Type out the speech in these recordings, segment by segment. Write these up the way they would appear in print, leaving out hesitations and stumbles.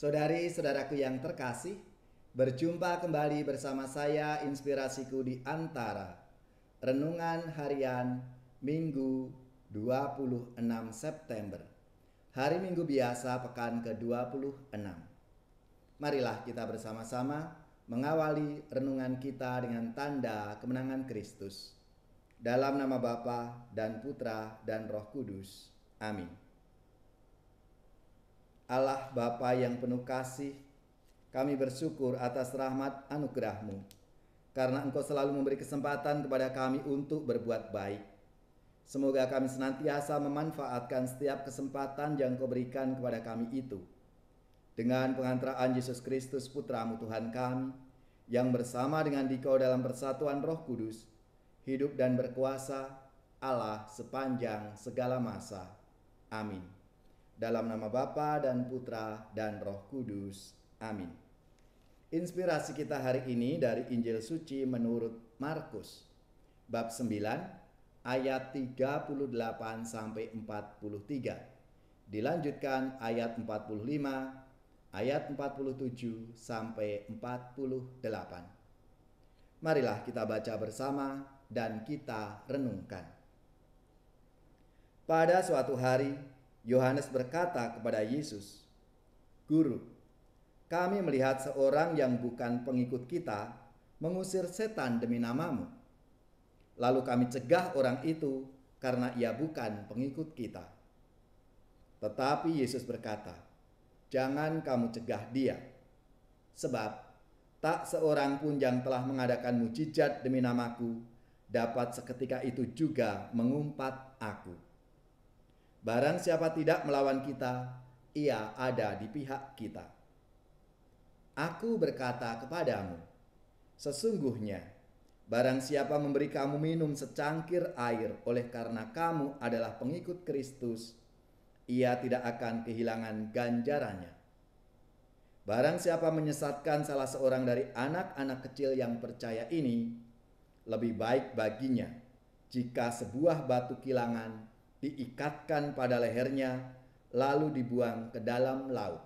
Saudari-saudaraku yang terkasih, berjumpa kembali bersama saya Inspirasiku di Antara. Renungan harian Minggu 26 September. Hari Minggu biasa pekan ke-26. Marilah kita bersama-sama mengawali renungan kita dengan tanda kemenangan Kristus. Dalam nama Bapa dan Putra dan Roh Kudus. Amin. Allah Bapa yang penuh kasih, kami bersyukur atas rahmat anugerah-Mu, karena Engkau selalu memberi kesempatan kepada kami untuk berbuat baik. Semoga kami senantiasa memanfaatkan setiap kesempatan yang Engkau berikan kepada kami itu. Dengan pengantaraan Yesus Kristus Putra-Mu Tuhan kami, yang bersama dengan Dikau dalam persatuan Roh Kudus, hidup dan berkuasa Allah sepanjang segala masa. Amin. Dalam nama Bapa dan Putra dan Roh Kudus. Amin. Inspirasi kita hari ini dari Injil Suci menurut Markus, bab 9, ayat 38 sampai 43. Dilanjutkan ayat 45, ayat 47 sampai 48. Marilah kita baca bersama dan kita renungkan. Pada suatu hari, Yohanes berkata kepada Yesus, "Guru, kami melihat seorang yang bukan pengikut kita mengusir setan demi nama-Mu. Lalu kami cegah orang itu karena ia bukan pengikut kita." Tetapi Yesus berkata, "Jangan kamu cegah dia, sebab tak seorang pun yang telah mengadakan mujizat demi nama-Ku dapat seketika itu juga mengumpat Aku. Barang siapa tidak melawan kita, ia ada di pihak kita. Aku berkata kepadamu, sesungguhnya barang siapa memberi kamu minum secangkir air oleh karena kamu adalah pengikut Kristus, ia tidak akan kehilangan ganjarannya. Barang siapa menyesatkan salah seorang dari anak-anak kecil yang percaya ini, lebih baik baginya jika sebuah batu kilangan diikatkan pada lehernya lalu dibuang ke dalam laut.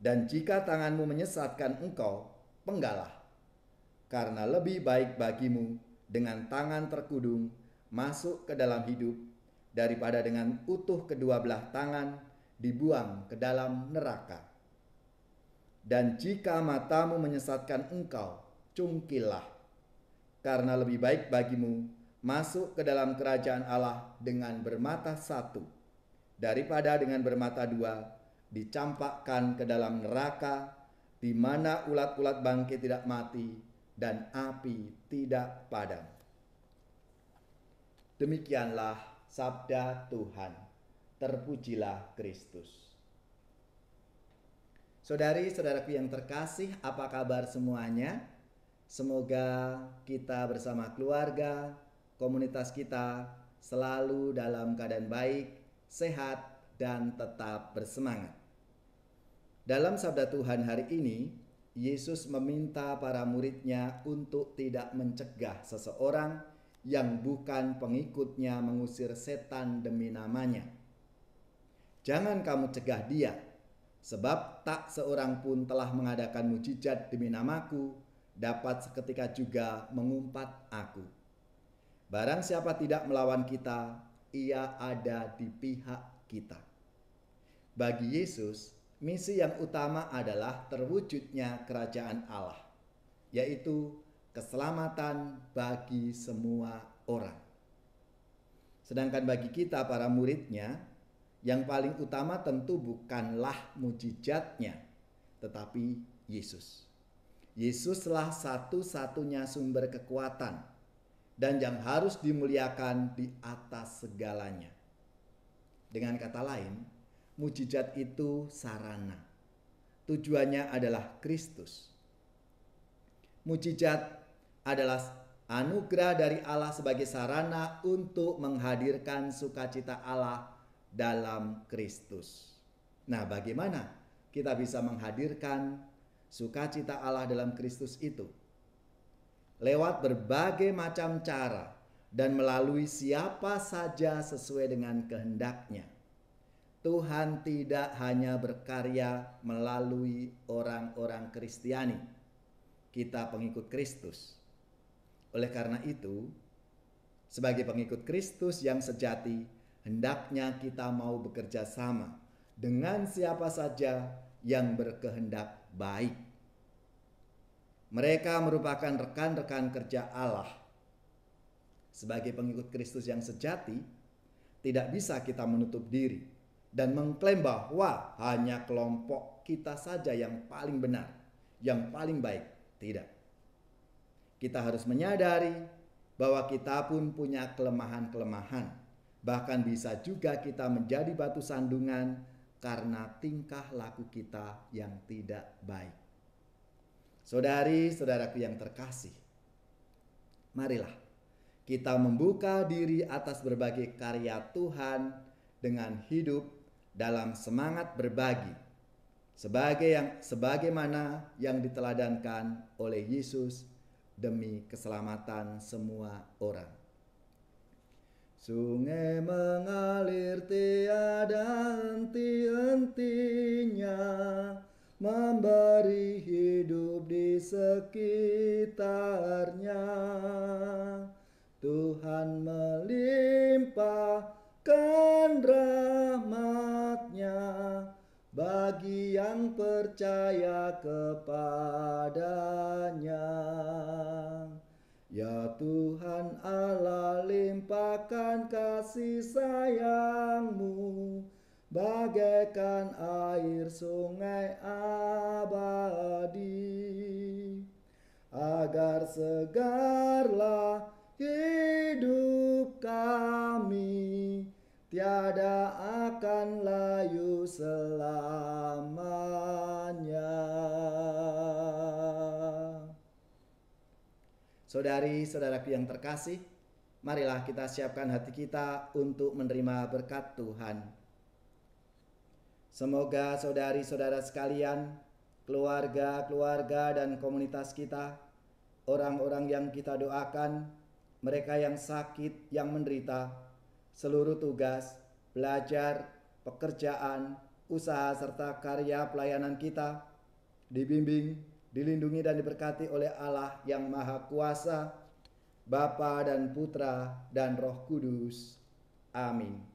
Dan jika tanganmu menyesatkan engkau, penggalah, karena lebih baik bagimu dengan tangan terkudung masuk ke dalam hidup daripada dengan utuh kedua belah tangan dibuang ke dalam neraka. Dan jika matamu menyesatkan engkau, cungkillah, karena lebih baik bagimu masuk ke dalam kerajaan Allah dengan bermata satu daripada dengan bermata dua dicampakkan ke dalam neraka, di mana ulat-ulat bangkai tidak mati dan api tidak padam." Demikianlah sabda Tuhan. Terpujilah Kristus. Saudari-saudaraku yang terkasih, apa kabar semuanya? Semoga kita bersama keluarga, komunitas kita selalu dalam keadaan baik, sehat, dan tetap bersemangat. Dalam sabda Tuhan hari ini, Yesus meminta para murid-Nya untuk tidak mencegah seseorang yang bukan pengikutnya mengusir setan demi namanya. Jangan kamu cegah dia, sebab tak seorang pun telah mengadakan mujizat demi nama-Ku dapat seketika juga mengumpat Aku. Barang siapa tidak melawan kita, ia ada di pihak kita. Bagi Yesus, misi yang utama adalah terwujudnya kerajaan Allah, yaitu keselamatan bagi semua orang. Sedangkan bagi kita para murid-Nya, yang paling utama tentu bukanlah mujizatnya, tetapi Yesus. Yesuslah satu-satunya sumber kekuatan dan yang harus dimuliakan di atas segalanya. Dengan kata lain, mujizat itu sarana. Tujuannya adalah Kristus. Mujizat adalah anugerah dari Allah sebagai sarana untuk menghadirkan sukacita Allah dalam Kristus. Nah, bagaimana kita bisa menghadirkan sukacita Allah dalam Kristus itu? Lewat berbagai macam cara dan melalui siapa saja sesuai dengan kehendaknya. Tuhan tidak hanya berkarya melalui orang-orang Kristiani, kita pengikut Kristus. Oleh karena itu, sebagai pengikut Kristus yang sejati, hendaknya kita mau bekerja sama dengan siapa saja yang berkehendak baik. Mereka merupakan rekan-rekan kerja Allah. Sebagai pengikut Kristus yang sejati, tidak bisa kita menutup diri dan mengklaim bahwa hanya kelompok kita saja yang paling benar, yang paling baik. Tidak. Kita harus menyadari bahwa kita pun punya kelemahan-kelemahan. Bahkan bisa juga kita menjadi batu sandungan karena tingkah laku kita yang tidak baik. Saudari-saudaraku yang terkasih, marilah kita membuka diri atas berbagai karya Tuhan dengan hidup dalam semangat berbagi sebagaimana yang diteladankan oleh Yesus demi keselamatan semua orang. Sungai mengalir tiada henti-hentinya, memberi hidup di sekitarnya. Tuhan melimpahkan rahmat-Nya bagi yang percaya kepadanya. Ya Tuhan Allah, limpahkan kasih sayang-Mu bagaikan air sungai abadi, agar segarlah hidup kami, tiada akan layu selamanya. Saudari-saudaraku yang terkasih, marilah kita siapkan hati kita untuk menerima berkat Tuhan. Semoga saudari-saudara sekalian, keluarga-keluarga dan komunitas kita, orang-orang yang kita doakan, mereka yang sakit, yang menderita, seluruh tugas, belajar, pekerjaan, usaha serta karya pelayanan kita dibimbing, dilindungi dan diberkati oleh Allah yang Maha Kuasa, Bapa dan Putra dan Roh Kudus. Amin.